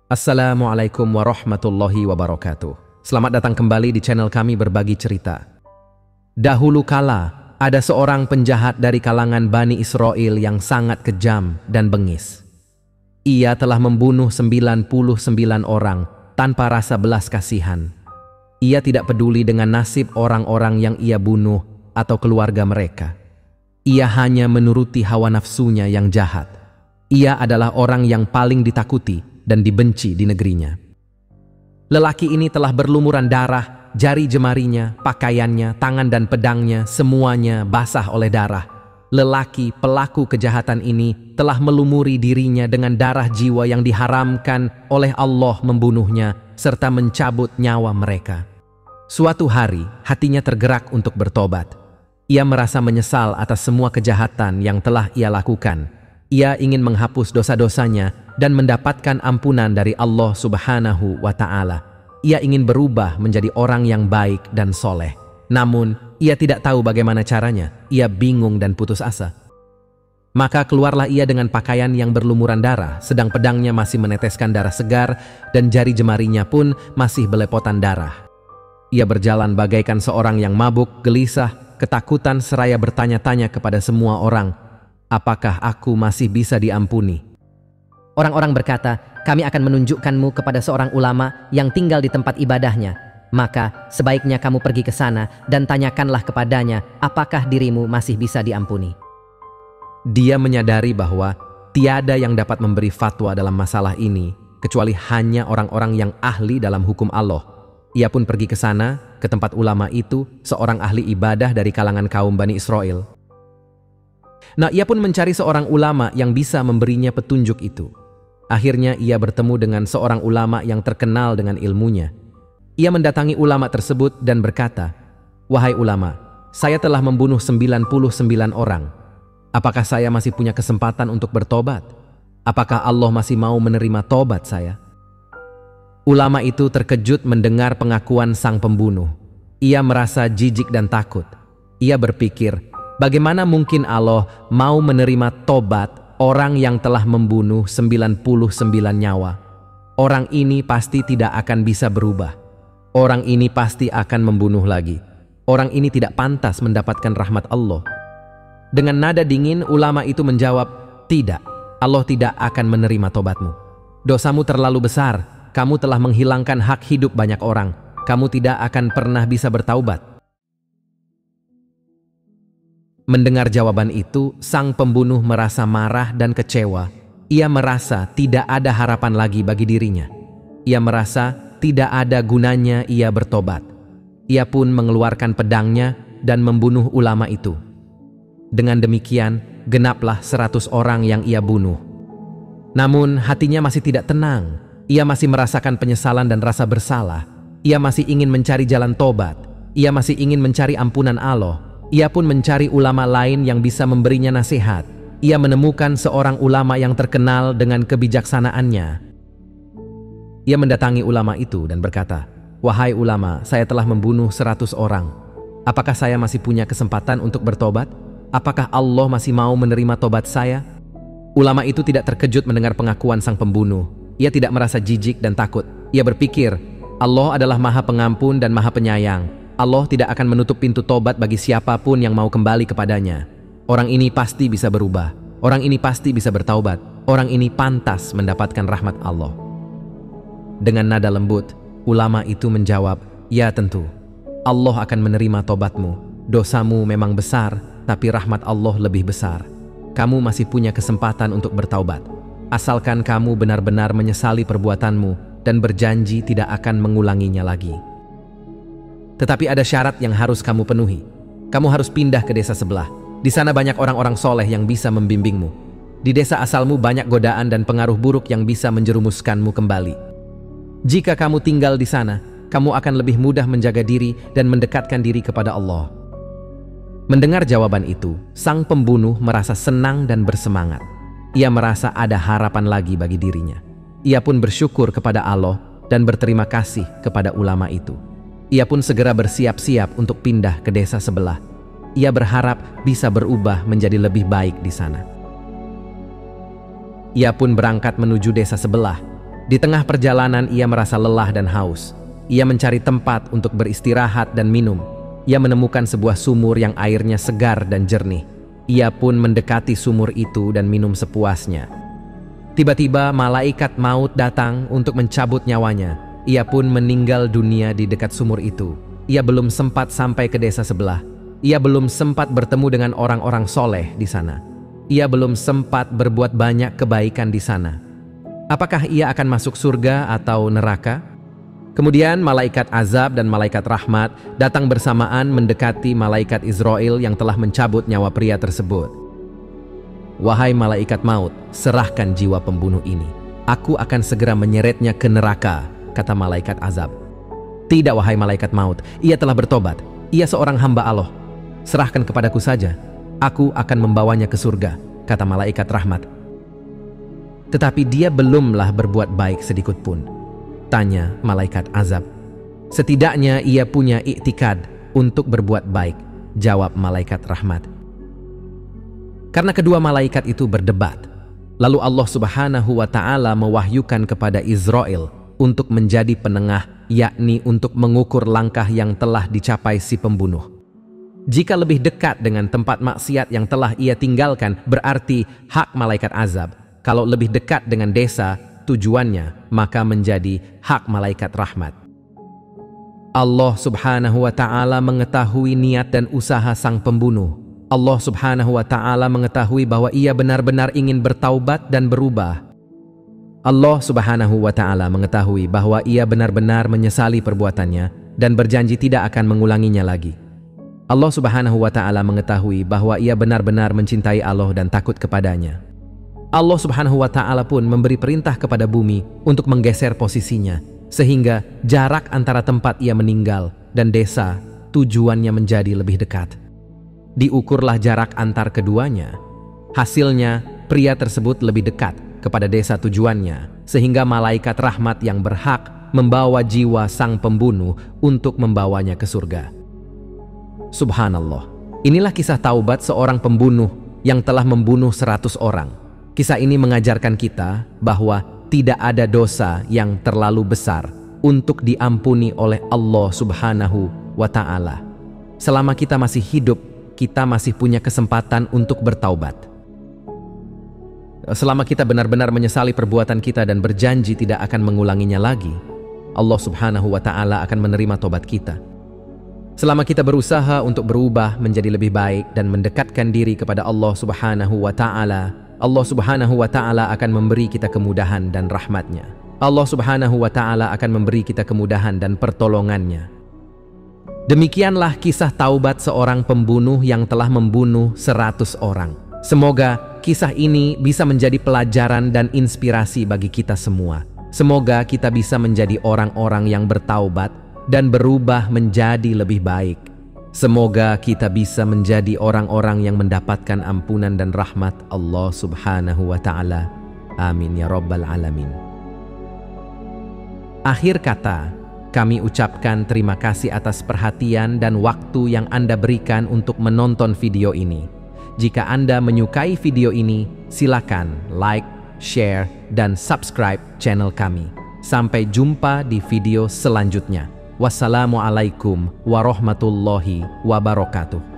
Assalamualaikum warahmatullahi wabarakatuh. Selamat datang kembali di channel kami Berbagi Cerita. Dahulu kala, ada seorang penjahat dari kalangan Bani Israel yang sangat kejam dan bengis. Ia telah membunuh 99 orang tanpa rasa belas kasihan. Ia tidak peduli dengan nasib orang-orang yang ia bunuh atau keluarga mereka. Ia hanya menuruti hawa nafsunya yang jahat. Ia adalah orang yang paling ditakuti dan dibenci di negerinya. Lelaki ini telah berlumuran darah, jari jemarinya, pakaiannya, tangan dan pedangnya, semuanya basah oleh darah. Lelaki pelaku kejahatan ini telah melumuri dirinya dengan darah jiwa yang diharamkan oleh Allah membunuhnya, serta mencabut nyawa mereka. Suatu hari, hatinya tergerak untuk bertobat. Ia merasa menyesal atas semua kejahatan yang telah ia lakukan. Ia ingin menghapus dosa-dosanya dan mendapatkan ampunan dari Allah Subhanahu wa Ta'ala. Ia ingin berubah menjadi orang yang baik dan soleh. Namun, ia tidak tahu bagaimana caranya. Ia bingung dan putus asa. Maka keluarlah ia dengan pakaian yang berlumuran darah, sedang pedangnya masih meneteskan darah segar dan jari jemarinya pun masih belepotan darah. Ia berjalan bagaikan seorang yang mabuk, gelisah, ketakutan seraya bertanya-tanya kepada semua orang, apakah aku masih bisa diampuni? Orang-orang berkata, kami akan menunjukkanmu kepada seorang ulama yang tinggal di tempat ibadahnya. Maka sebaiknya kamu pergi ke sana dan tanyakanlah kepadanya apakah dirimu masih bisa diampuni. Dia menyadari bahwa tiada yang dapat memberi fatwa dalam masalah ini kecuali hanya orang-orang yang ahli dalam hukum Allah. Ia pun pergi ke sana, ke tempat ulama itu, seorang ahli ibadah dari kalangan kaum Bani Israel. Nah, ia pun mencari seorang ulama yang bisa memberinya petunjuk itu. Akhirnya ia bertemu dengan seorang ulama yang terkenal dengan ilmunya. Ia mendatangi ulama tersebut dan berkata, "Wahai ulama, saya telah membunuh 99 orang. Apakah saya masih punya kesempatan untuk bertobat? Apakah Allah masih mau menerima tobat saya?" Ulama itu terkejut mendengar pengakuan sang pembunuh. Ia merasa jijik dan takut. Ia berpikir, bagaimana mungkin Allah mau menerima tobat orang yang telah membunuh 99 nyawa? Orang ini pasti tidak akan bisa berubah. Orang ini pasti akan membunuh lagi. Orang ini tidak pantas mendapatkan rahmat Allah. Dengan nada dingin, ulama itu menjawab, "Tidak, Allah tidak akan menerima tobatmu. Dosamu terlalu besar. Kamu telah menghilangkan hak hidup banyak orang. Kamu tidak akan pernah bisa bertaubat." Mendengar jawaban itu, sang pembunuh merasa marah dan kecewa. Ia merasa tidak ada harapan lagi bagi dirinya. Ia merasa tidak ada gunanya ia bertobat. Ia pun mengeluarkan pedangnya dan membunuh ulama itu. Dengan demikian, genaplah 100 orang yang ia bunuh. Namun hatinya masih tidak tenang. Ia masih merasakan penyesalan dan rasa bersalah. Ia masih ingin mencari jalan tobat. Ia masih ingin mencari ampunan Allah. Ia pun mencari ulama lain yang bisa memberinya nasihat. Ia menemukan seorang ulama yang terkenal dengan kebijaksanaannya. Ia mendatangi ulama itu dan berkata, "Wahai ulama, saya telah membunuh 100 orang. Apakah saya masih punya kesempatan untuk bertobat? Apakah Allah masih mau menerima tobat saya?" Ulama itu tidak terkejut mendengar pengakuan sang pembunuh. Ia tidak merasa jijik dan takut. Ia berpikir, Allah adalah Maha Pengampun dan Maha Penyayang. Allah tidak akan menutup pintu tobat bagi siapapun yang mau kembali kepadanya. Orang ini pasti bisa berubah. Orang ini pasti bisa bertaubat. Orang ini pantas mendapatkan rahmat Allah. Dengan nada lembut, ulama itu menjawab, "Ya tentu, Allah akan menerima tobatmu. Dosamu memang besar, tapi rahmat Allah lebih besar. Kamu masih punya kesempatan untuk bertaubat. Asalkan kamu benar-benar menyesali perbuatanmu dan berjanji tidak akan mengulanginya lagi. Tetapi ada syarat yang harus kamu penuhi. Kamu harus pindah ke desa sebelah. Di sana banyak orang-orang soleh yang bisa membimbingmu. Di desa asalmu banyak godaan dan pengaruh buruk yang bisa menjerumuskanmu kembali. Jika kamu tinggal di sana, kamu akan lebih mudah menjaga diri dan mendekatkan diri kepada Allah." Mendengar jawaban itu, sang pembunuh merasa senang dan bersemangat. Ia merasa ada harapan lagi bagi dirinya. Ia pun bersyukur kepada Allah dan berterima kasih kepada ulama itu. Ia pun segera bersiap-siap untuk pindah ke desa sebelah. Ia berharap bisa berubah menjadi lebih baik di sana. Ia pun berangkat menuju desa sebelah. Di tengah perjalanan ia merasa lelah dan haus. Ia mencari tempat untuk beristirahat dan minum. Ia menemukan sebuah sumur yang airnya segar dan jernih. Ia pun mendekati sumur itu dan minum sepuasnya. Tiba-tiba malaikat maut datang untuk mencabut nyawanya. Ia pun meninggal dunia di dekat sumur itu. Ia belum sempat sampai ke desa sebelah. Ia belum sempat bertemu dengan orang-orang soleh di sana. Ia belum sempat berbuat banyak kebaikan di sana. Apakah ia akan masuk surga atau neraka? Kemudian malaikat azab dan malaikat rahmat datang bersamaan mendekati malaikat Israel yang telah mencabut nyawa pria tersebut. Wahai malaikat maut, serahkan jiwa pembunuh ini. Aku akan segera menyeretnya ke neraka, kata malaikat azab. Tidak, wahai malaikat maut, ia telah bertobat. Ia seorang hamba Allah. Serahkan kepadaku saja. Aku akan membawanya ke surga, kata malaikat rahmat. Tetapi dia belumlah berbuat baik sedikit pun, tanya malaikat azab. Setidaknya ia punya iktikad untuk berbuat baik, jawab malaikat rahmat. Karena kedua malaikat itu berdebat, lalu Allah Subhanahu wa Ta'ala mewahyukan kepada Israel untuk menjadi penengah, yakni untuk mengukur langkah yang telah dicapai si pembunuh. Jika lebih dekat dengan tempat maksiat yang telah ia tinggalkan, berarti hak malaikat azab. Kalau lebih dekat dengan desa tujuannya, maka menjadi hak malaikat rahmat. Allah Subhanahu wa Ta'ala mengetahui niat dan usaha sang pembunuh. Allah Subhanahu wa Ta'ala mengetahui bahwa ia benar-benar ingin bertaubat dan berubah. Allah Subhanahu wa Ta'ala mengetahui bahwa ia benar-benar menyesali perbuatannya dan berjanji tidak akan mengulanginya lagi. Allah Subhanahu wa Ta'ala mengetahui bahwa ia benar-benar mencintai Allah dan takut kepadanya. Allah Subhanahu wa Ta'ala pun memberi perintah kepada bumi untuk menggeser posisinya, sehingga jarak antara tempat ia meninggal dan desa tujuannya menjadi lebih dekat. Diukurlah jarak antar keduanya. Hasilnya, pria tersebut lebih dekat kepada desa tujuannya, sehingga malaikat rahmat yang berhak membawa jiwa sang pembunuh untuk membawanya ke surga. Subhanallah, inilah kisah taubat seorang pembunuh yang telah membunuh 100 orang. Kisah ini mengajarkan kita bahwa tidak ada dosa yang terlalu besar untuk diampuni oleh Allah Subhanahu wa Ta'ala. Selama kita masih hidup, kita masih punya kesempatan untuk bertaubat. Selama kita benar-benar menyesali perbuatan kita dan berjanji tidak akan mengulanginya lagi, Allah Subhanahu wa Ta'ala akan menerima tobat kita. Selama kita berusaha untuk berubah menjadi lebih baik dan mendekatkan diri kepada Allah Subhanahu wa Ta'ala, Allah Subhanahu wa Ta'ala akan memberi kita kemudahan dan rahmatnya. Allah Subhanahu wa Ta'ala akan memberi kita kemudahan dan pertolongannya. Demikianlah kisah taubat seorang pembunuh yang telah membunuh 100 orang. Semoga kisah ini bisa menjadi pelajaran dan inspirasi bagi kita semua. Semoga kita bisa menjadi orang-orang yang bertaubat dan berubah menjadi lebih baik. Semoga kita bisa menjadi orang-orang yang mendapatkan ampunan dan rahmat Allah Subhanahu wa Ta'ala. Amin ya Rabbal Alamin. Akhir kata, kami ucapkan terima kasih atas perhatian dan waktu yang Anda berikan untuk menonton video ini. Jika Anda menyukai video ini, silakan like, share, dan subscribe channel kami. Sampai jumpa di video selanjutnya. Wassalamualaikum warahmatullahi wabarakatuh.